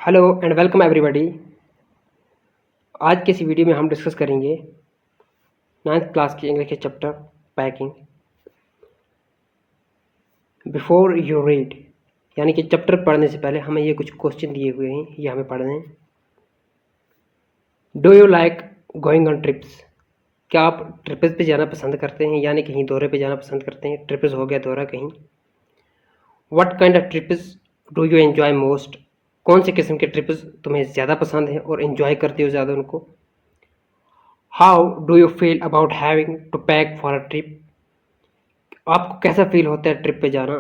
Hello and welcome everybody. आज के इस वीडियो में हम डिस्कस करेंगे 9th क्लास की इंग्लिश के chapter packing. Before you read, यानी कि चैप्टर पढ़ने से पहले हमें ये कुछ क्वेश्चन दिए हुए हैं, ये हमें पढ़ने हैं। Do you like going on trips? क्या आप ट्रिप्स पे जाना पसंद करते हैं, यानी कहीं दौरे पे जाना पसंद करते हैं? ट्रिप्स हो गया दौरा कहीं। What kind of trips do you enjoy most? कौन से किस्म के ट्रिप्स तुम्हें ज़्यादा पसंद हैं और एंजॉय करते हो ज़्यादा उनको? How do you feel about having to pack for a trip? आपको कैसा फील होता है ट्रिप पे जाना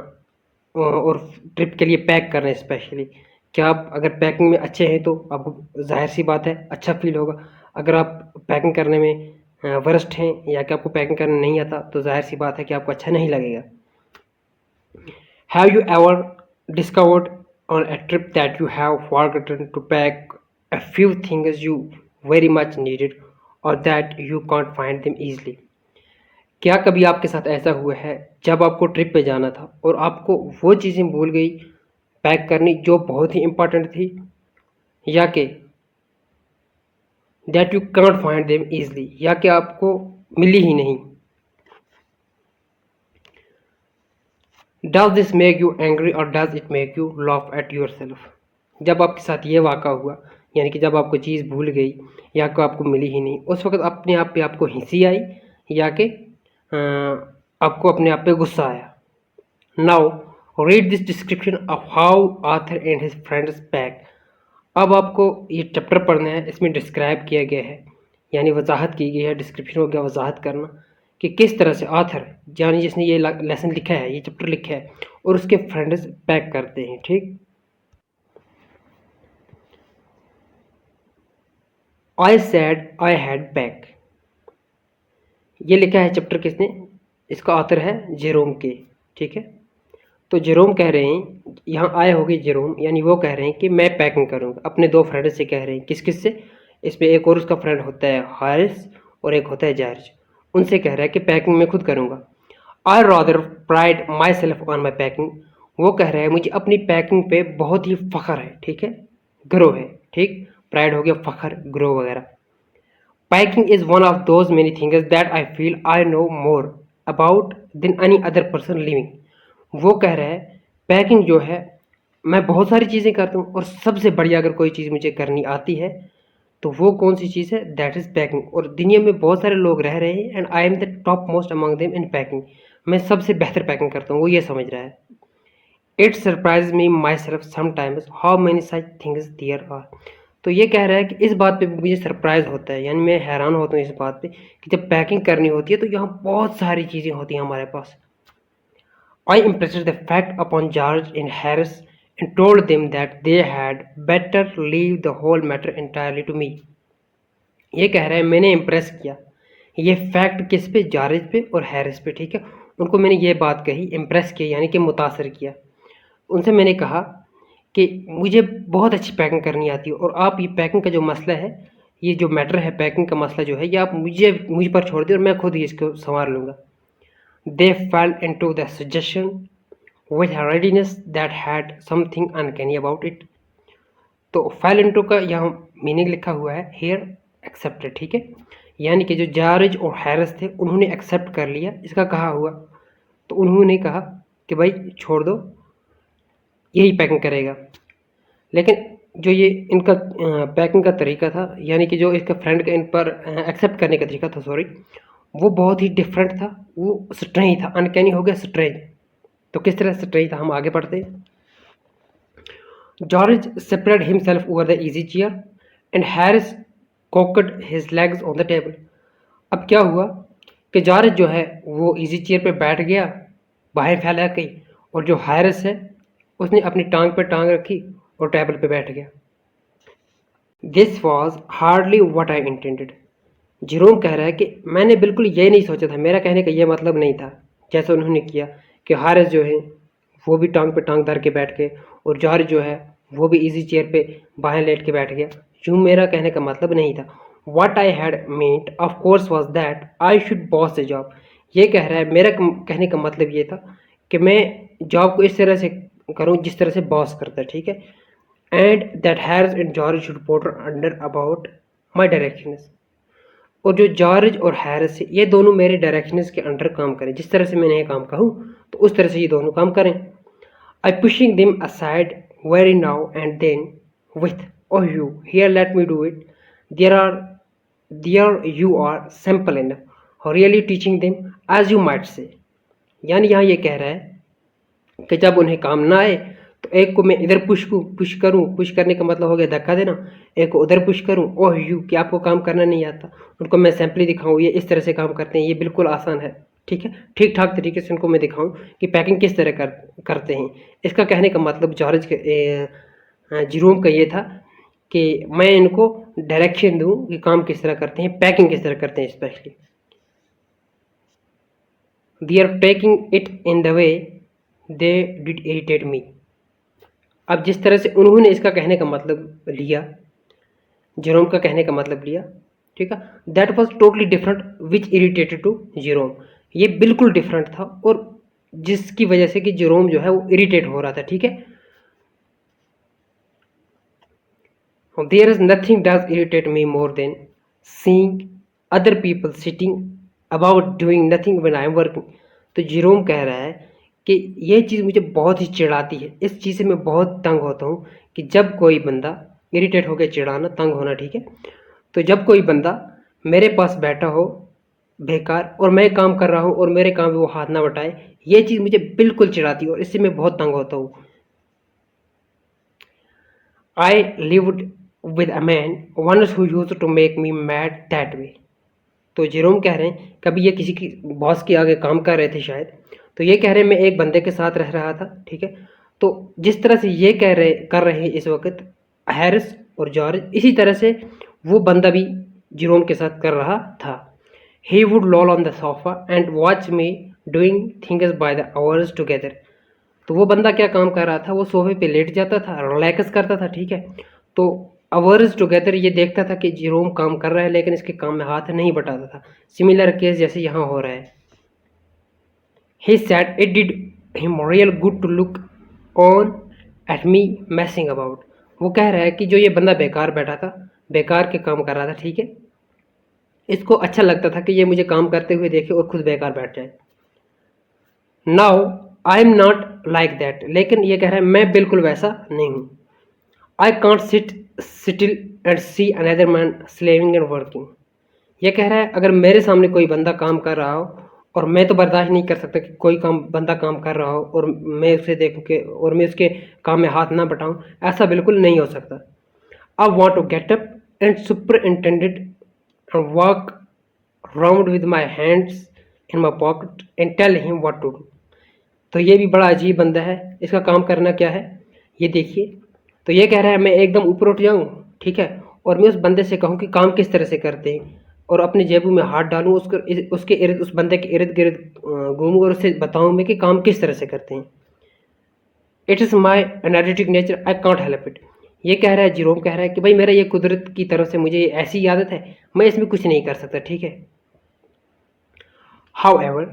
और ट्रिप के लिए पैक करना स्पेशली? क्या आप अगर पैकिंग में अच्छे हैं तो आपको जाहिर सी बात है अच्छा फील होगा। अगर आप पैकिंग करने में वर्स्ट हैं या कि आपको पैकिंग करना नहीं आता तो जाहिर सी बात है कि आपको अच्छा नहीं लगेगा। Have you ever discovered on a trip that you have forgotten to pack a few things you very much needed और that you can't find them easily? क्या कभी आपके साथ ऐसा हुआ है जब आपको ट्रिप पे जाना था और आपको वो चीज़ें भूल गई पैक करनी जो बहुत ही इम्पोर्टेंट थी, या कि that you can't find them easily, या कि आपको मिली ही नहीं? Does this make you angry और does it make you laugh at yourself? जब आपके साथ ये वाक़ा हुआ, यानी कि जब आपको चीज़ भूल गई या को आपको मिली ही नहीं, उस वक्त अपने आप पे आपको हंसी आई या कि आपको अपने आप पे गुस्सा आया? Now read this description of how Arthur and his friends pack. अब आपको ये चैप्टर पढ़ना है, इसमें डिस्क्राइब किया गया है, यानी वजाहत की गई है। डिस्क्रिप्शन हो गया वजाहत करना कि किस तरह से आथर, यानी जिसने ये लेसन लिखा है, ये चैप्टर लिखा है, और उसके फ्रेंड्स पैक करते हैं। ठीक, आई सैड आई हैड पैक, ये लिखा है चैप्टर किसने? इसका आथर है जेरोम के। ठीक है, तो जेरोम कह रहे हैं, यहाँ आए होगी जेरोम, यानी वो कह रहे हैं कि मैं पैकिंग करूँगा। अपने दो फ्रेंड से कह रहे हैं, किस किस से? इसमें एक और उसका फ्रेंड होता है हारिस और एक होता है जॉर्ज। उनसे कह रहा है कि पैकिंग मैं खुद करूँगा। I rather pride my self on my packing, वो कह रहा है मुझे अपनी पैकिंग पे बहुत ही फ़ख्र है। ठीक है, ग्रो है। ठीक, प्राइड हो गया फ़ख्र, ग्रो वगैरह। Packing is one of those many things that I feel I know more about than any other person living. वो कह रहा है पैकिंग जो है, मैं बहुत सारी चीज़ें करता हूँ और सबसे बढ़िया अगर कोई चीज़ मुझे करनी आती है तो वो कौन सी चीज़ है? That is packing. और दुनिया में बहुत सारे लोग रह रहे हैं and I am the top most among them in packing. मैं सबसे बेहतर पैकिंग करता हूँ, वो ये समझ रहा है। It surprise me myself sometimes how many such things there are. तो ये कह रहा है कि इस बात पे मुझे सरप्राइज होता है, यानी मैं हैरान होता हूँ इस बात पे कि जब पैकिंग करनी होती है तो यहाँ बहुत सारी चीज़ें होती हैं हमारे पास। I impressed the fact upon George and Harris and told them that they had better leave the whole matter entirely to me. ये कह रहा है मैंने इम्प्रेस किया ये फैक्ट किस पे? जॉर्ज पे और हैरिस पे। ठीक है, उनको मैंने ये बात कही, इम्प्रेस किया यानी कि मुतासर किया। उनसे मैंने कहा कि मुझे बहुत अच्छी पैकिंग करनी आती है और आप ये पैकिंग का जो मसला है, ये जो मैटर है पैकिंग का मसला जो है, ये आप मुझ पर छोड़ दें और मैं खुद ही इसको संवार लूँगा। They fell into the suggestion with a readiness that had something uncanny about it. तो fell into का यहाँ मीनिंग लिखा हुआ है here accepted। ठीक है, यानी कि जो जॉर्ज और हैरिस थे उन्होंने एक्सेप्ट कर लिया। इसका कहा हुआ तो उन्होंने कहा कि भाई छोड़ दो, यही पैकिंग करेगा। लेकिन जो ये इनका पैकिंग का तरीका था, यानी कि जो इसका फ्रेंड का इन पर एक्सेप्ट करने का तरीका था, सॉरी, वो बहुत ही डिफरेंट था। वो स्ट्रेंज था, अनकैनी हो गया स्ट्रेंज। तो किस तरह स्ट्रेंज था, हम आगे पढ़ते हैं। George separate himself over the easy chair and Harris cocked his legs on the table. अब क्या हुआ कि जॉर्ज जो है वो इजी चेयर पे बैठ गया बाहें फैला के, और जो हैरिस है उसने अपनी टांग पे टांग रखी और टेबल पे बैठ गया। This was hardly what I intended. Jerome कह रहा है कि मैंने बिल्कुल ये नहीं सोचा था, मेरा कहने का ये मतलब नहीं था जैसा उन्होंने किया कि हारिस जो है वो भी टांग पे टांग धर के बैठ गए और जॉर्ज जो है वो भी इजी चेयर पे बाहें लेट के बैठ गया। यूँ मेरा कहने का मतलब नहीं था। What I had meant of course was that I should boss the job. ये कह रहा है मेरा कहने का मतलब ये था कि मैं जॉब को इस तरह से करूँ जिस तरह से बॉस करता है। ठीक है, and that Harris and George should porter under about my directions. और जो जॉर्ज और हैरिस है ये दोनों मेरे डायरेक्शंस के अंडर काम करें, जिस तरह से मैंने ये काम कहूँ तो उस तरह से ये दोनों काम करें। I pushing them aside very now and then with oh you here let me do it there you are simple enough really teaching them as you might say. यानी यहाँ ये कह रहा है कि जब उन्हें काम ना आए तो एक को मैं इधर पुश करूँ, पुश करने का मतलब हो गया धक्का देना, एक को उधर पुश करूँ ओह यू कि आपको काम करना नहीं आता, उनको मैं सैम्पली दिखाऊँ ये इस तरह से काम करते हैं, ये बिल्कुल आसान है, ठीक है, ठीक ठाक तरीके से उनको मैं दिखाऊँ कि पैकिंग किस तरह करते हैं। इसका कहने का मतलब जॉर्ज जेरोम का ये था कि मैं इनको डायरेक्शन दूँ कि काम किस तरह करते हैं, पैकिंग किस तरह करते हैं especially. They are taking it in the way they did irritate me. अब जिस तरह से उन्होंने इसका कहने का मतलब लिया, जेरोम का कहने का मतलब लिया, ठीक है, that was totally different which irritated to Jerome. ये बिल्कुल डिफरेंट था और जिसकी वजह से कि जेरोम जो है वो इरिटेट हो रहा था, ठीक है। There is nothing does irritate me more than seeing other people sitting about doing nothing when I am working. तो जेरोम कह रहा है कि ये चीज़ मुझे बहुत ही चिढ़ाती है, इस चीज़ से मैं बहुत तंग होता हूँ कि जब कोई बंदा इरिटेट होकर चिढ़ाना, तंग होना, ठीक है, तो जब कोई बंदा मेरे पास बैठा हो बेकार और मैं काम कर रहा हूँ और मेरे काम में वो हाथ ना बटाए, ये चीज़ मुझे बिल्कुल चिढ़ाती है और इससे मैं बहुत तंग होता हूँ। I lived with a man once who used to make me mad that way. तो जेरोम कह रहे हैं कभी ये किसी की बॉस के आगे काम कर रहे थे शायद, तो ये कह रहे हैं मैं एक बंदे के साथ रह रहा था, ठीक है, तो जिस तरह से ये कर रहे हैं इस वक्त हैरिस और जॉर्ज, इसी तरह से वो बंदा भी जेरोम के साथ कर रहा था। He would lol on the sofa and watch me doing things by the hours together. तो वो बंदा क्या काम कर रहा था, वो सोफे पे लेट जाता था, रिलैक्स करता था, ठीक है, तो आवर्स टुगेदर ये देखता था कि जेरोम काम कर रहा है लेकिन इसके काम में हाथ नहीं बटाता था। सिमिलर केस जैसे यहाँ हो रहा है। He said it did him real good to look on at me messing about. वो कह रहा है कि जो ये बंदा बेकार बैठा था, बेकार के काम कर रहा था, ठीक है, इसको अच्छा लगता था कि ये मुझे काम करते हुए देखे और खुद बेकार बैठ जाए। Now I am not like that. लेकिन ये कह रहा है मैं बिल्कुल वैसा नहीं हूँ। I can't sit still and see another man slaving and working. ये कह रहा है अगर मेरे सामने कोई बंदा काम कर रहा हो और मैं तो बर्दाश्त नहीं कर सकता कि कोई बंदा काम कर रहा हो और मैं उसे देखूं कि और मैं उसके काम में हाथ ना बटाऊं, ऐसा बिल्कुल नहीं हो सकता। I want to get up and superintendent and walk round with my hands in my pocket and tell him what to do. तो ये भी बड़ा अजीब बंदा है, इसका काम करना क्या है ये देखिए। तो ये कह रहा है मैं एकदम ऊपर उठ जाऊँ, ठीक है, और मैं उस बंदे से कहूँ कि काम किस तरह से करते हैं और अपने जेबू में हाथ डालूँ, उसके इर्द उस बंदे के इर्द गिर्द घूमूँ और उससे बताऊँ मैं कि काम किस तरह से करते हैं। It is my energetic nature I can't help it. ये कह रहा है, जेरोम कह रहा है कि भाई मेरा ये कुदरत की तरफ से मुझे ऐसी आदत है, मैं इसमें कुछ नहीं कर सकता, ठीक है। However,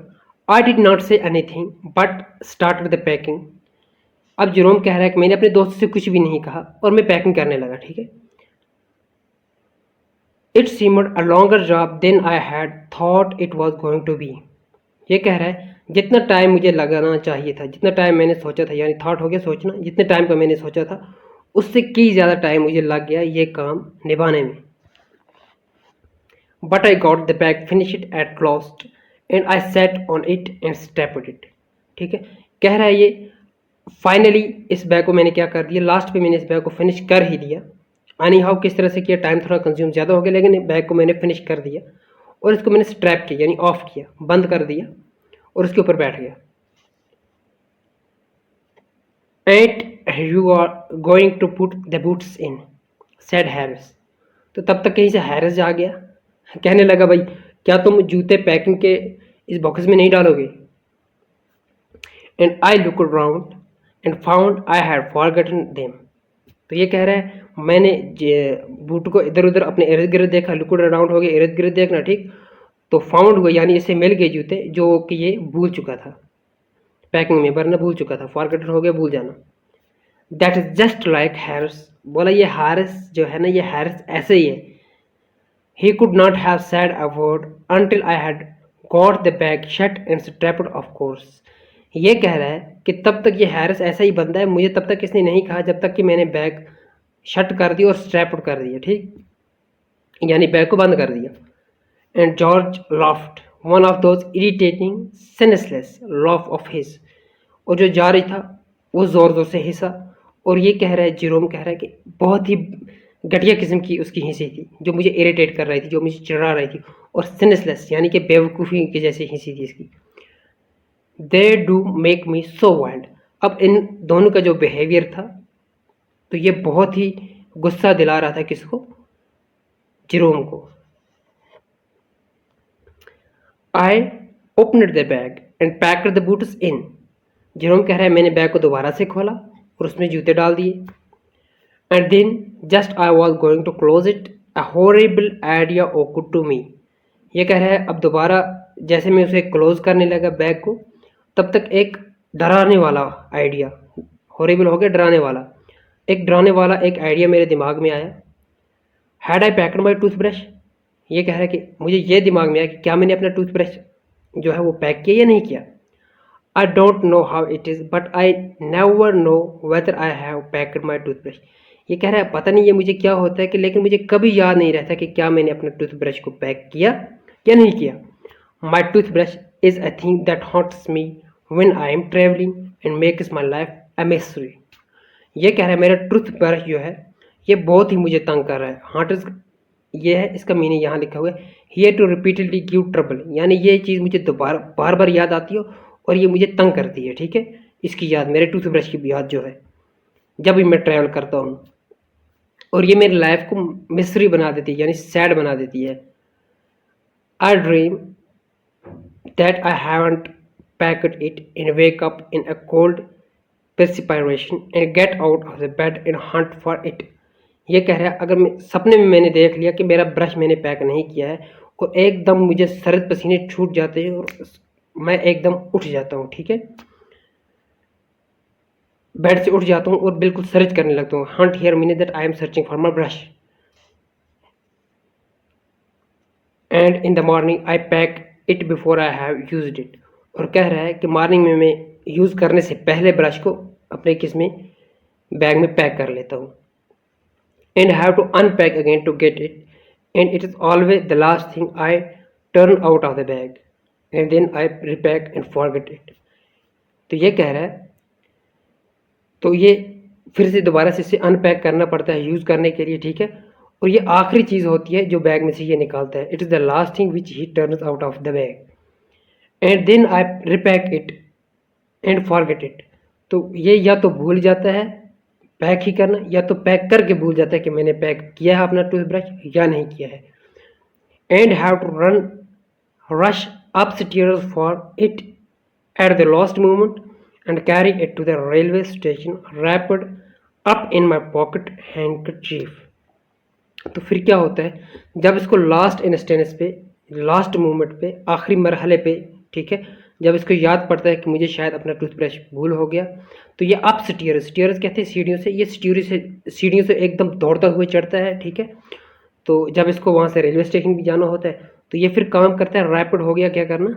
I did not say anything but started the packing. अब जेरोम कह रहा है कि मैंने अपने दोस्त से कुछ भी नहीं कहा और मैं पैकिंग करने लगा, ठीक है। It seemed a longer job than I had thought it was going to be. ये कह रहा है जितना टाइम मुझे लगाना चाहिए था, जितना टाइम मैंने सोचा था, यानी थॉट हो गया सोचना, जितने टाइम का मैंने सोचा था उससे कई ज़्यादा टाइम मुझे लग गया ये काम निभाने में। But I got the bag finished at last and I sat on it and stepped it. ठीक है, कह रहा है ये फाइनली इस बैग को मैंने क्या कर दिया, लास्ट पे मैंने इस बैग को फिनिश कर ही दिया। एनी हाउ किस तरह से किया, टाइम थोड़ा कंज्यूम ज़्यादा हो गया लेकिन बैग को मैंने फिनिश कर दिया और इसको मैंने स्ट्रैप किया यानी ऑफ किया, बंद कर दिया और उसके ऊपर बैठ गया। And you are going to put the boots in said Harris. तो तब तक कहीं से हैरिस आ गया, कहने लगा भाई क्या तुम जूते पैकिंग के इस बॉक्स में नहीं डालोगे। And I look around and found I had forgotten them. तो ये कह रहा है मैंने बूट को इधर उधर अपने इर्द गिर्द देखा, लुक अराउंड हो गया, इर्द गिर्द देखना, ठीक, तो फाउंड हुए यानी इसे मिल गए जूते जो कि ये भूल चुका था, पैकिंग में भरना भूल चुका था, फॉरगॉटन हो गया, भूल जाना। That is just like Harris. बोला ये हारिस जो है ना, ये हारिस ऐसे ही है। He could not have said a word until I had got the bag shut and strapped of course. ये कह रहा है कि तब तक ये हैरिस ऐसा ही बंदा है, मुझे तब तक इसने नहीं कहा जब तक कि मैंने बैग शट कर दिया और स्ट्रैप्ड कर दिया, ठीक, यानी बैग को बंद कर दिया। And George laughed, one of those irritating senseless laugh of his. और जो जारी था वो ज़ोर ज़ोर से हंसा। और ये कह रहा है, जेरोम कह रहा है कि बहुत ही घटिया किस्म की उसकी हंसी थी, जो मुझे इरिटेट कर रही थी, जो मुझे चिढ़ा रही थी, और सेंसलेस यानी कि बेवकूफ़ी की जैसी हंसी थी इसकी। They do make me so wild. अब इन दोनों का जो बिहेवियर था, तो ये बहुत ही गुस्सा दिला रहा था किसको, जेरोम को। I opened the bag and packed the boots in. Jerome कह रहा है मैंने बैग को दोबारा से खोला और उसमें जूते डाल दिए। And then just I was going to close it, a horrible idea occurred to me. ये कह रहा है अब दोबारा जैसे मैं उसे क्लोज करने लगा बैग को, तब तक एक डराने वाला आइडिया, हॉरिबल हो गया डराने वाला, एक डराने वाला एक आइडिया मेरे दिमाग में आया। Had I packed my toothbrush. ये कह रहा है कि मुझे ये दिमाग में आया कि क्या मैंने अपना टूथब्रश जो है वो पैक किया या नहीं किया। I don't know how it is, but I never know whether I have packed my toothbrush. ये कह रहा है पता नहीं ये मुझे क्या होता है कि, लेकिन मुझे कभी याद नहीं रहता कि क्या मैंने अपना टूथब्रश को पैक किया या नहीं किया। My toothbrush is a thing that haunts me when I am traveling and makes my life a mystery. ये कह रहा है मेरा टूथब्रश जो है ये बहुत ही मुझे तंग कर रहा है। हॉन्ट्स ये है, इसका मीनिंग यहाँ लिखा हुआ है, here to repeatedly give trouble, यानी ये चीज़ मुझे दोबारा बार बार याद आती है और ये मुझे तंग करती है, ठीक है, इसकी याद, मेरे टूथब्रश की याद जो है जब भी मैं ट्रैवल करता हूँ, और ये मेरी लाइफ को मिस्ट्री बना देती है, यानी सैड बना देती है। आई dream that I haven't packed it and wake up in a cold perspiration and get out of the bed and hunt for it. ये कह रहा है अगर मैं सपने में मैंने देख लिया कि मेरा ब्रश मैंने पैक नहीं किया है और एकदम मुझे सर्द पसीने छूट जाते हैं और मैं एकदम उठ जाता हूँ, ठीक है, बेड से उठ जाता हूँ और बिल्कुल सर्च करने लगता हूँ। Hunt here mean that I am searching for my brush and in the morning I pack it before I have used it. और कह रहा है कि मॉर्निंग में मैं यूज़ करने से पहले ब्रश को अपने किस में बैग में पैक कर लेता हूँ। And have to unpack again to get it and it is always the last thing I turn out of the bag and then I repack and forget it. तो ये कह रहा है, तो ये फिर से दोबारा से इसे अनपैक करना पड़ता है यूज़ करने के लिए, ठीक है, और ये आखिरी चीज़ होती है जो बैग में से ये निकालता है। It is the last thing which he turns out of the bag and then I repack it and forget it. तो ये या तो भूल जाता है पैक ही करना, या तो पैक करके भूल जाता है कि मैंने पैक किया है अपना टूथब्रश या नहीं किया है। And have to run rush up stairs for it at the last moment and carry it to the railway station wrapped up in my pocket handkerchief. तो फिर क्या होता है जब इसको लास्ट इंस्टेंस पे, लास्ट मोमेंट पे, आखिरी मरहले पे, ठीक है, जब इसको याद पड़ता है कि मुझे शायद अपना टूथब्रश भूल हो गया, तो ये अप स्टीयर्स, स्टीयर्स कहते हैं सीढ़ियों से, ये सीढ़ियों से एकदम दौड़ता हुए चढ़ता है, ठीक है। तो जब इसको वहाँ से रेलवे स्टेशन भी जाना होता है तो ये फिर काम करता है, रैपिड हो गया क्या करना,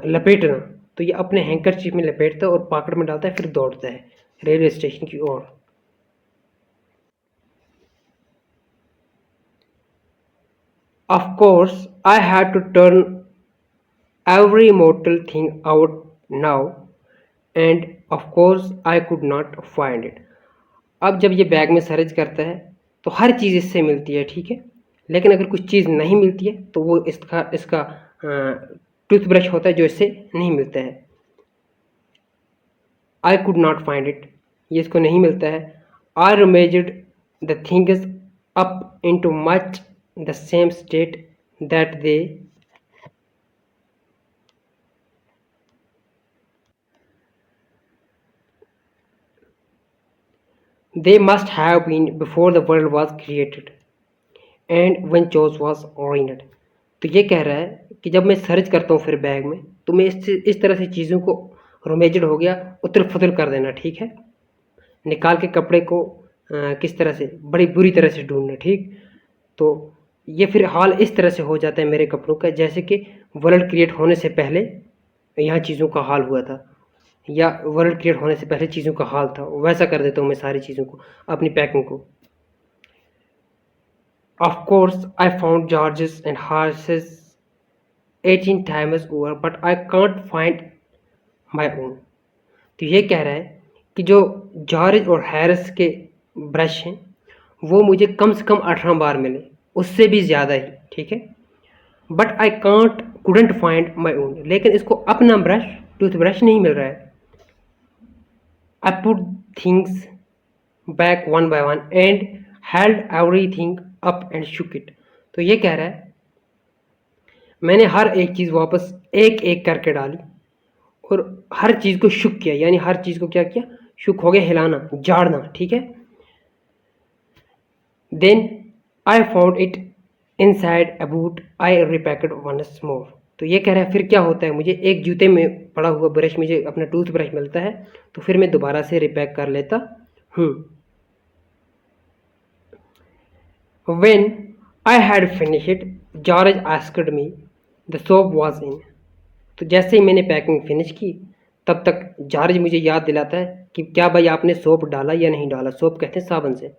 लपेटना। तो ये अपने हैंकरचीफ में लपेटता है और पॉकेट में डालता है, फिर दौड़ता है रेलवे स्टेशन की ओर। Of course, I had to turn every mortal thing out now, and of course I could not find it. अब जब ये बैग में सर्च करता है तो हर चीज़ इससे मिलती है, ठीक है, लेकिन अगर कुछ चीज़ नहीं मिलती है तो वो इसका टूथब्रश होता है जो इससे नहीं मिलता है। I could not find it, ये इसको नहीं मिलता है। I rummaged the things up into much the same state that they must have been before the world was created and when chose was oriented। तो ये कह रहा है कि जब मैं सर्च करता हूँ फिर बैग में, तो मैं इस तरह से चीज़ों को रोमेजड हो गया, उतर फुतर कर देना, ठीक है, निकाल के कपड़े को किस तरह से, बड़ी बुरी तरह से ढूंढना, ठीक। तो ये फिर हाल इस तरह से हो जाता है मेरे कपड़ों का, जैसे कि वर्ल्ड क्रिएट होने से पहले यहाँ चीज़ों का हाल हुआ था, या वर्ल्ड क्रिएट होने से पहले चीज़ों का हाल था, वैसा कर देता हूँ मैं सारी चीज़ों को, अपनी पैकिंग को। Of course I found George's and horses 18 times over but I can't find my own। तो ये कह रहा है कि जो जॉर्ज और हैरिस के ब्रश हैं वो मुझे कम से कम 18 बार मिले, उससे भी ज़्यादा ही, ठीक है। But I can't couldn't find my own, लेकिन इसको अपना ब्रश, टूथब्रश नहीं मिल रहा है। I put things back one by one and held everything up and shook it. तो ये कह रहा है मैंने हर एक चीज़ वापस एक एक करके डाली और हर चीज़ को शुक किया, यानी हर चीज़ को क्या किया, शुक हो गया, हिलाना, झाड़ना, ठीक है। Then I found it inside a boot I repacked once more. तो ये कह रहा है फिर क्या होता है, मुझे एक जूते में पड़ा हुआ ब्रश, मुझे अपना टूथ ब्रश मिलता है तो फिर मैं दोबारा से रिपैक कर लेता हूँ। When I had finished, George asked me, the soap was in। तो जैसे ही मैंने पैकिंग फिनिश की तब तक जॉर्ज मुझे याद दिलाता है कि क्या भाई आपने सोप डाला या नहीं डाला। सोप कहते हैं साबुन से।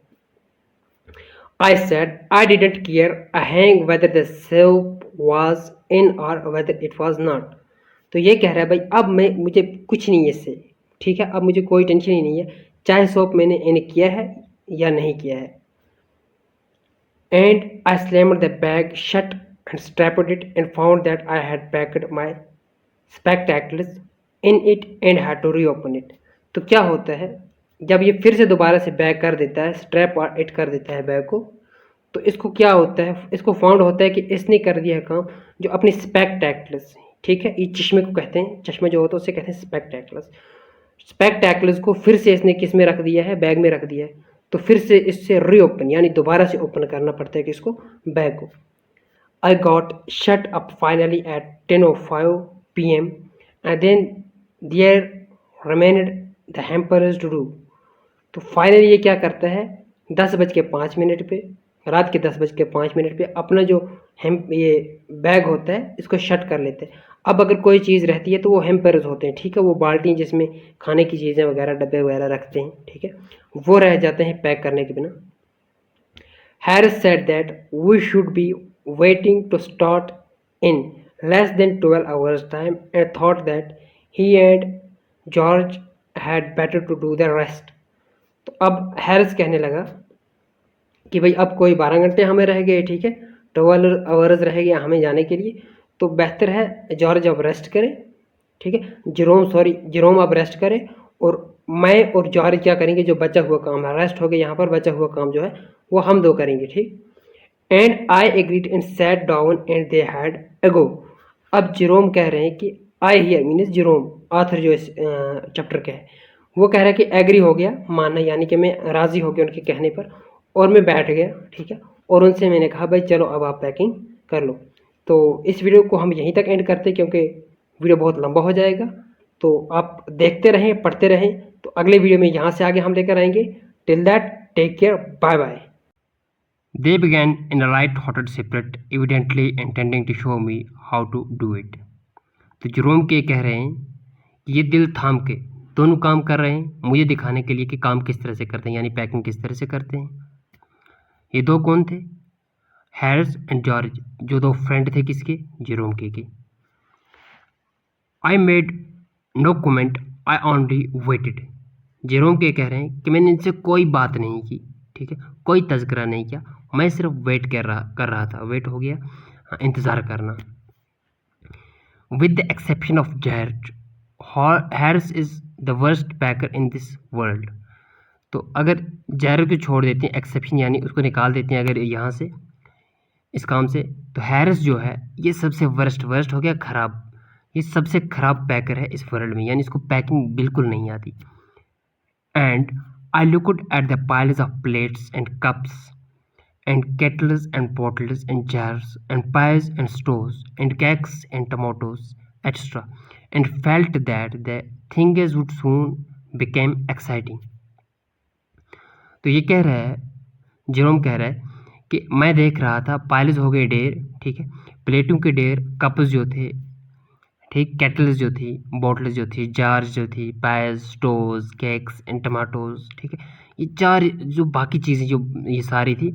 I said I didn't care a hang whether the soap was in or whether it was not। तो ये कह रहा है भाई अब मुझे कुछ नहीं है इससे, ठीक है, अब मुझे कोई टेंशन ही नहीं है चाहे सोप मैंने इन किया है या नहीं किया है। And I slammed the bag shut and strapped it and found that I had packed my spectacles in it and had to reopen it। तो क्या होता है जब ये फिर से दोबारा से बैग कर देता है, स्ट्रैप और इट कर देता है बैग को, तो इसको क्या होता है, इसको फाउंड होता है कि इसने कर दिया है काम जो अपनी स्पेक्टैक्लस, ठीक है, ये चश्मे को कहते हैं, चश्मा जो होता है उसे कहते हैं स्पेक्टैक्लस। स्पेक्टैक्लस को फिर से इसने किस में रख दिया है, बैग में रख दिया है, तो फिर से इससे रीओपन यानी दोबारा से ओपन करना पड़ता है किसको, बैग को। I got shut up finally at 10:05 PM and then there remained the hampers to do. तो फाइनली ये क्या करता है 10:05 पे, रात के 10:05 पे अपना जो ये बैग होता है इसको शट कर लेते हैं। अब अगर कोई चीज़ रहती है तो वो हेम्पर्स होते हैं, ठीक है, वो बाल्टी जिसमें खाने की चीज़ें वगैरह डब्बे वगैरह रखते हैं, ठीक है, वो रह जाते हैं पैक करने के बिना। Harris said that we should be waiting to start in less than 12 hours time and thought that he and George had better to do the rest. तो अब हैरिस कहने लगा कि भाई अब कोई 12 घंटे हमें रह गए, ठीक है, 12 hours रह गए हमें जाने के लिए, तो बेहतर है जॉर्ज अब रेस्ट करे, ठीक है, जेरोम अब रेस्ट करे और मैं और जॉर्ज क्या करेंगे, जो बचा हुआ काम है, रेस्ट हो गया यहाँ पर, बचा हुआ काम जो है वो हम दो करेंगे, ठीक। And I agreed and sat down and they had a go. अब जेरोम कह रहे हैं कि I here means Jerome author जो इस चैप्टर के है वो कह रहा है कि एग्री हो गया, मानना यानी कि मैं राज़ी हो गया उनके कहने पर और मैं बैठ गया, ठीक है, और उनसे मैंने कहा भाई चलो अब आप पैकिंग कर लो। तो इस वीडियो को हम यहीं तक एंड करते हैं क्योंकि वीडियो बहुत लंबा हो जाएगा, तो आप देखते रहें, पढ़ते रहें, तो अगले वीडियो में यहाँ से आगे हम लेकर आएंगे। Till that take care, bye bye. They began in a light-hearted spirit, evidently intending to show me how to do it। तो जेरोम के कह रहे हैं कि ये दिल थाम के दोनों काम कर रहे हैं मुझे दिखाने के लिए कि काम किस तरह से करते हैं, यानी पैकिंग किस तरह से करते हैं। ये दो कौन थे, हैरिस एंड जॉर्ज, जो दो फ्रेंड थे किसके, जेरोम के। I made no comment, I only waited. Jerome के कह रहे हैं कि मैंने इनसे कोई बात नहीं की, ठीक है, कोई तज़किरा नहीं किया, मैं सिर्फ वेट कर रहा था, वेट हो गया, इंतज़ार करना। With the exception of George, Harris is the worst packer in this world. तो अगर जॉर्ज को छोड़ देते हैं, एक्सेप्शन यानी उसको निकाल देते हैं अगर यहाँ से इस काम से, तो हैरिस जो है ये सबसे वर्स्ट हो गया, ख़राब, ये सबसे ख़राब पैकर है इस वर्ल्ड में, यानी इसको पैकिंग बिल्कुल नहीं आती। And I looked at the piles of plates and cups and kettles and bottles and jars and pies and stores and cakes and tomatoes, etc., and felt that the things would soon become exciting। तो ये कह रहा है, Jerome कह रहा है कि मैं देख रहा था पाइल्स हो गए ढेर, ठीक है, प्लेटों के ढेर, कप्स जो थे, ठीक, केटल्स जो थी, बॉटल्स जो थी, जार्स जो थी, piles, stoves, cakes and tomatoes, ठीक है, ये चार जो बाकी चीज़ें जो ये सारी थी।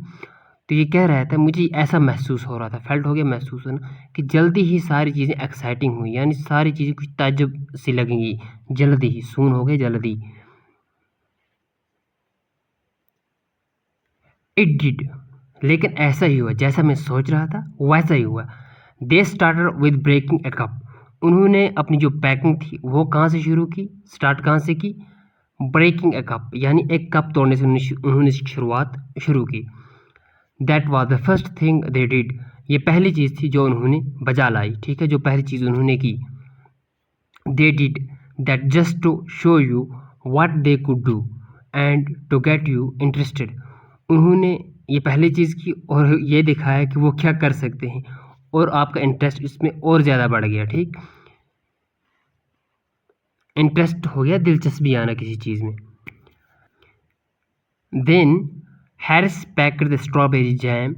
तो ये कह रहा था मुझे ऐसा महसूस हो रहा था, फेल्ट हो गया, महसूस होना, कि जल्दी ही सारी चीज़ें एक्साइटिंग हुई, यानी सारी चीज़ें कुछ ताज्जुब सी लगेंगी, जल्दी ही सून हो गए, जल्दी। इट डिड, लेकिन ऐसा ही हुआ जैसा मैं सोच रहा था वैसा ही हुआ। They started with breaking a cup, उन्होंने अपनी जो पैकिंग थी वो कहाँ से शुरू की, स्टार्ट कहाँ से की, ब्रेकिंग ए कप, यानी एक कप तोड़ने से उन्होंने शुरुआत शुरू की। That was the first thing they did, ये पहली चीज़ थी जो उन्होंने बजा लाई, ठीक है, जो पहली चीज़ उन्होंने की। They did that just to show you what they could do and to get you interested, उन्होंने ये पहली चीज़ की और ये दिखाया कि वो क्या कर सकते हैं, और आपका इंटरेस्ट इसमें और ज़्यादा बढ़ गया, ठीक, इंटरेस्ट हो गया, दिलचस्पी आना किसी चीज़ में। Then Harris packed the strawberry jam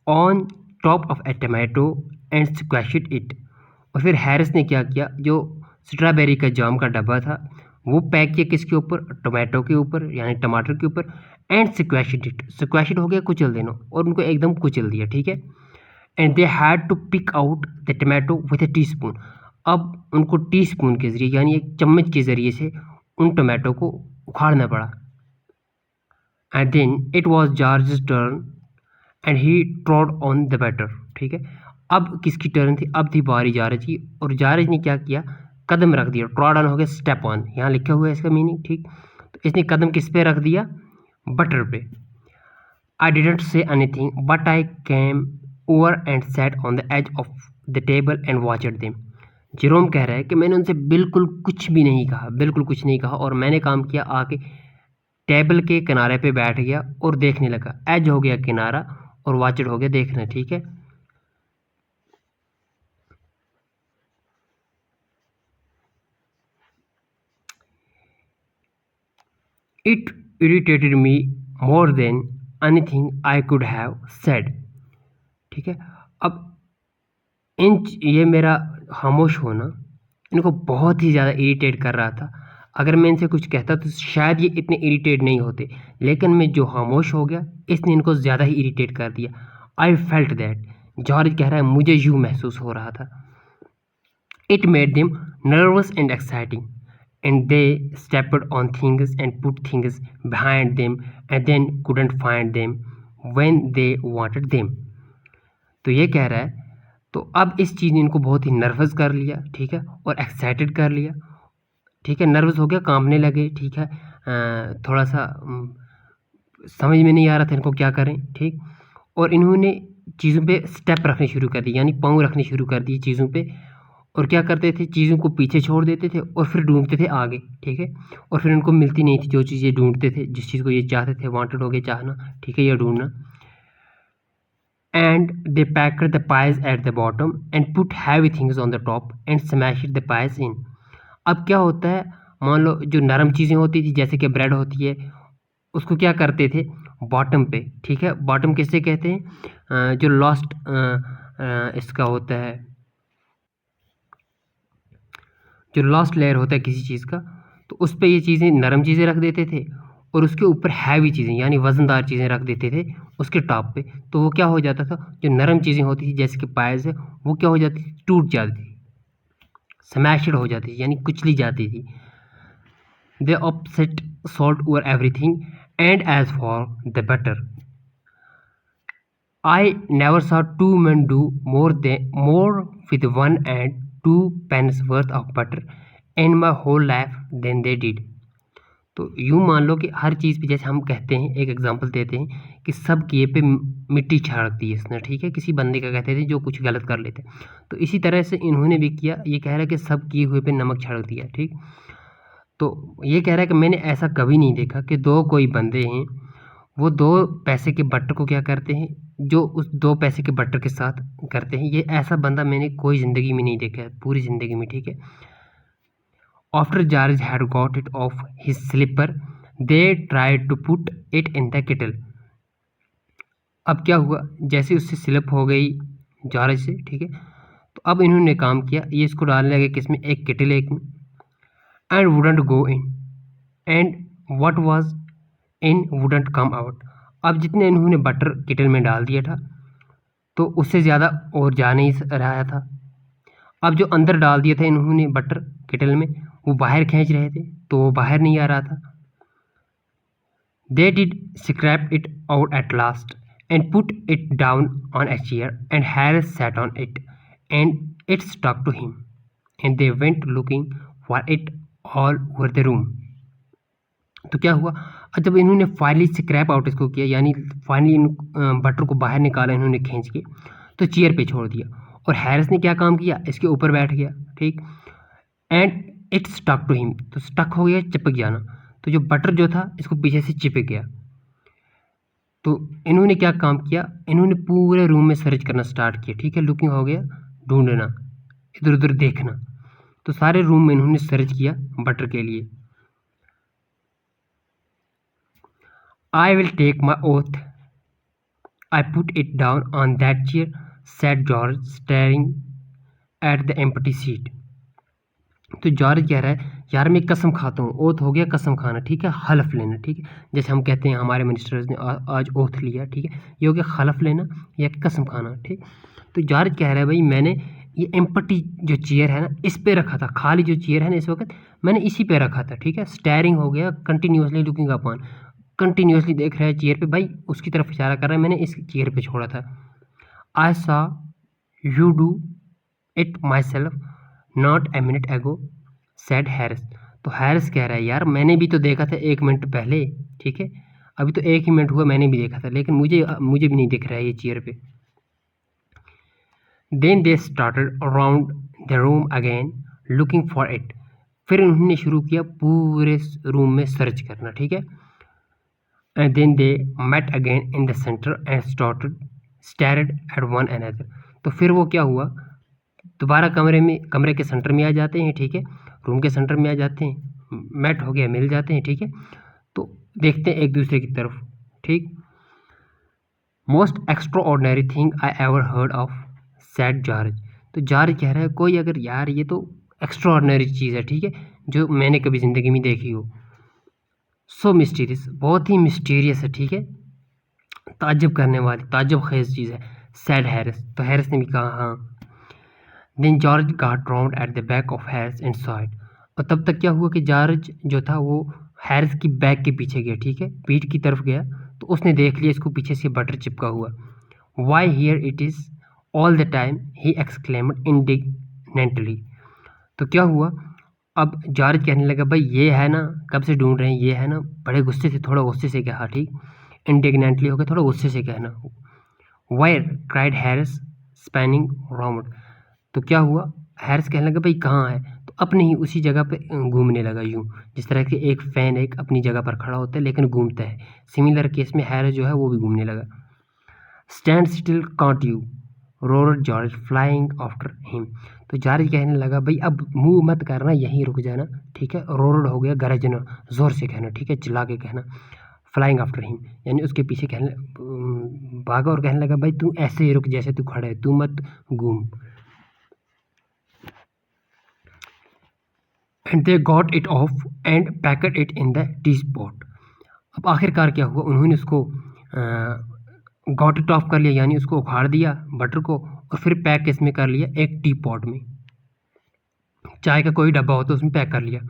on top of a tomato and squashed it, और फिर हैरिस ने क्या किया, जो स्ट्रॉबेरी का जाम का डब्बा था वो पैक किया किसके ऊपर, टोमेटो के ऊपर, यानी टमाटर के ऊपर, एंड स्क्वैशड इट, स्क्वैशड हो गया कुचल देना, और उनको एकदम कुचल दिया, ठीक है। And they had to pick out the tomato with a teaspoon, अब उनको टी स्पून के ज़रिए यानी एक चम्मच के ज़रिए से उन टमाटो को उखाड़ना पड़ा। And then it was George's turn and he trod on the butter, ठीक है, अब किसकी टर्न थी, अब थी बारी जारज की, और जारज ने क्या किया, कदम रख दिया, ट्रॉड ऑन हो गया स्टेप ऑन, यहाँ लिखा हुआ है इसका मीनिंग, ठीक, तो इसने कदम किस पे रख दिया, बटर पे। I didn't say anything but I came over and sat on the edge of the table and watched them, Jerome कह रहा है कि मैंने उनसे बिल्कुल कुछ भी नहीं कहा, बिल्कुल कुछ नहीं कहा, और मैंने काम किया, आके टेबल के किनारे पे बैठ गया और देखने लगा, एज हो गया किनारा और वॉचड हो गया देखना, ठीक है। It irritated me more than anything I could have said, ठीक है, अब ये मेरा खामोश होना इनको बहुत ही ज़्यादा इरिटेट कर रहा था, अगर मैं इनसे कुछ कहता तो शायद ये इतने इरिटेट नहीं होते, लेकिन मैं जो खामोश हो गया इसने इनको ज़्यादा ही इरिटेट कर दिया। आई फेल्ट दैट, जॉर्ज कह रहा है मुझे यूँ महसूस हो रहा था। It made them nervous and exciting and they stepped on things and put things behind them and then couldn't find them when they wanted them, तो ये कह रहा है, तो अब इस चीज़ ने इनको बहुत ही नर्वस कर लिया, ठीक है, और एक्साइटेड कर लिया, ठीक है, नर्वस हो गया, कांपने लगे, ठीक है, थोड़ा सा समझ में नहीं आ रहा था इनको क्या करें, ठीक, और इन्होंने चीज़ों पे स्टेप रखने शुरू कर दिए, यानी पाँव रखने शुरू कर दिए चीज़ों पे, और क्या करते थे, चीज़ों को पीछे छोड़ देते थे और फिर ढूंढते थे आगे, ठीक है, और फिर उनको मिलती नहीं थी जो चीज़ ये ढूंढते थे, जिस चीज़ को ये चाहते थे, वांटेड हो गया चाहना, ठीक है, ये ढूंढना। And they packed the pies at the bottom and put heavy things on the top and smashed the pies in, अब क्या होता है, मान लो जो नरम चीज़ें होती थी जैसे कि ब्रेड होती है, उसको क्या करते थे, बॉटम पे, ठीक है, बॉटम किससे कहते हैं, जो लास्ट इसका होता है, जो लास्ट लेयर होता है किसी चीज़ का, तो उस पर ये चीज़ें नरम चीज़ें रख देते थे और उसके ऊपर हैवी चीज़ें यानी वज़नदार चीज़ें रख देते थे उसके टॉप पे, तो वो क्या हो जाता था, जो नरम चीज़ें होती थी जैसे कि पायस है, वो क्या हो जाती थी, टूट जाती थी, स्मैशड हो जाती थी, यानी कुचली जाती थी। They upset salt over everything and as for the butter, I never saw two men do more with 1 and 2 pence worth of butter in my whole life than they did, तो यूँ मान लो कि हर चीज़ पे जैसे हम कहते हैं, एक एग्जांपल देते हैं कि सब किए पे मिट्टी छिड़क दी है इसने, ठीक है, किसी बंदे का कहते थे जो कुछ गलत कर लेते, तो इसी तरह से इन्होंने भी किया, ये कह रहा है कि सब किए हुए पे नमक छिड़क दिया, ठीक, तो ये कह रहा है कि मैंने ऐसा कभी नहीं देखा कि दो कोई बंदे हैं वो 2 पैसे के बटर को क्या करते हैं, जो उस 2 पैसे के बटर के साथ करते हैं, ये ऐसा बंदा मैंने कोई ज़िंदगी में नहीं देखा है, पूरी ज़िंदगी में, ठीक है। After George had got it off his slipper they tried to put it in the kettle. अब क्या हुआ, जैसे उससे स्लिप हो गई जॉर्ज से, ठीक है, तो अब इन्होंने काम किया, ये इसको डालने लगे किसमें, एक केटल एक में, and wouldn't go in, and what was in wouldn't come out. अब जितने इन्होंने बटर केटल में डाल दिया था तो उससे ज़्यादा और जा नहीं रहा था। अब जो अंदर डाल दिया था इन्होंने बटर केटल में, वो बाहर खींच रहे थे तो वो बाहर नहीं आ रहा था। They did scrap it out at last and put it down on a chair, and Harris sat on it, and it stuck to him, and they went looking for it all over the room। तो क्या हुआ, जब इन्होंने finally scrap out इसको किया, यानी finally butter को बाहर निकाला इन्होंने खींच के, तो चेयर पे छोड़ दिया, और हैरिस ने क्या काम किया, इसके ऊपर बैठ गया, ठीक, and it stuck to him, तो स्टक हो गया, चिपक जाना, तो जो बटर जो था इसको पीछे से चिपक गया। तो इन्होंने क्या काम किया, इन्होंने पूरे रूम में सर्च करना स्टार्ट किया, ठीक है, लुकिंग हो गया, ढूंढना, इधर उधर देखना, तो सारे रूम में इन्होंने सर्च किया बटर के लिए। I will take my oath, I put it down on that chair, said George staring at the empty seat. तो जॉर्ज कह रहा है, यार मैं कसम खाता हूँ, ओथ हो गया कसम खाना, ठीक है, हलफ लेना, ठीक है, जैसे हम कहते हैं हमारे मिनिस्टर्स ने आज ओथ लिया, ठीक है, ये हो गया हलफ लेना या कसम खाना, ठीक। तो जॉर्ज कह रहा है, भाई मैंने ये एम्प्टी जो चेयर है ना इस पे रखा था, खाली जो चेयर है ना इस वक्त मैंने इसी पे रखा था, ठीक है, स्टेयरिंग हो गया, कंटिन्यूसली लुकिंग अपॉन, कंटिन्यूसली देख रहा है चेयर पे, भाई उसकी तरफ इशारा कर रहा है, मैंने इस चेयर पे छोड़ा था। I saw you do it my self not a minute एगो, सेड हैरिस। तो हैरिस कह रहा है, यार मैंने भी तो देखा था 1 मिनट पहले, ठीक है, अभी तो 1 ही मिनट हुआ, मैंने भी देखा था, लेकिन मुझे भी नहीं दिख रहा है ये चेयर पे। Then they started around the room again looking for it. फिर उन्होंने शुरू किया पूरे रूम में सर्च करना, ठीक है, and then they met again in the centre and started at one another. तो फिर वो क्या हुआ, दोबारा कमरे के सेंटर में आ जाते हैं, ठीक है, रूम के सेंटर में आ जाते हैं, मैट हो गया, मिल जाते हैं, ठीक है, तो देखते हैं एक दूसरे की तरफ, ठीक। Most extra ordinary thing I ever heard of, sad George. तो जॉर्ज कह रहा है, कोई अगर यार ये तो एक्स्ट्रा ऑर्डनरी चीज़ है, ठीक है, जो मैंने कभी ज़िंदगी में देखी हो, सो मिस्टीरियस, बहुत ही मिस्टीरियस है, ठीक है, ताज्जुब करने वाली, ताज्जुब खेज चीज़ है, सैड हैरिस। तो हैरिस ने भी कहा हाँ। Then George got round at the back of Harris and saw it. और तब तक क्या हुआ कि जॉर्ज जो था वो हैरिस की बैक के पीछे गया, ठीक है, पीठ की तरफ गया, तो उसने देख लिया इसको पीछे से बटर चिपका हुआ। Why here it is all the time, he exclaimed indignantly. तो क्या हुआ, अब जॉर्ज कहने लगा, भाई ये है ना, कब से ढूंढ रहे हैं, ये है ना, बड़े गुस्से से, थोड़ा गुस्से से कहा, ठीक, इंडिग्नेंटली हो गया, थोड़ा गुस्से से कहना। Wire cried Harris spanning round. तो क्या हुआ, हैरिस कहने लगा, भाई कहाँ है, तो अपने ही उसी जगह पे घूमने लगा, यूं जिस तरह के एक फ़ैन एक अपनी जगह पर खड़ा होता है लेकिन घूमता है, सिमिलर केस में हैरिस जो है वो भी घूमने लगा। Stand still can't you, roar George flying after him. तो जॉर्ज कहने लगा, भाई अब मुंह मत करना, यहीं रुक जाना, ठीक है, रोर हो गया, गरजना, ज़ोर से कहना, ठीक है, चिल्ला के कहना, फ्लाइंग आफ्टर हिम, यानी उसके पीछे कहने भागा, और कहने लगा, भाई तू ऐसे ही रुक जैसे तू खड़ा है, तू मत घूम। And they got it of end packet it in the T spot. अब आखिरकार क्या हुआ, उन्होंने उसको गॉट इट ऑफ कर लिया, यानी उसको उखाड़ दिया बटर को, और फिर पैक किस में कर लिया, एक टी पॉट में, चाय का कोई डब्बा हो तो उसमें पैक कर लिया।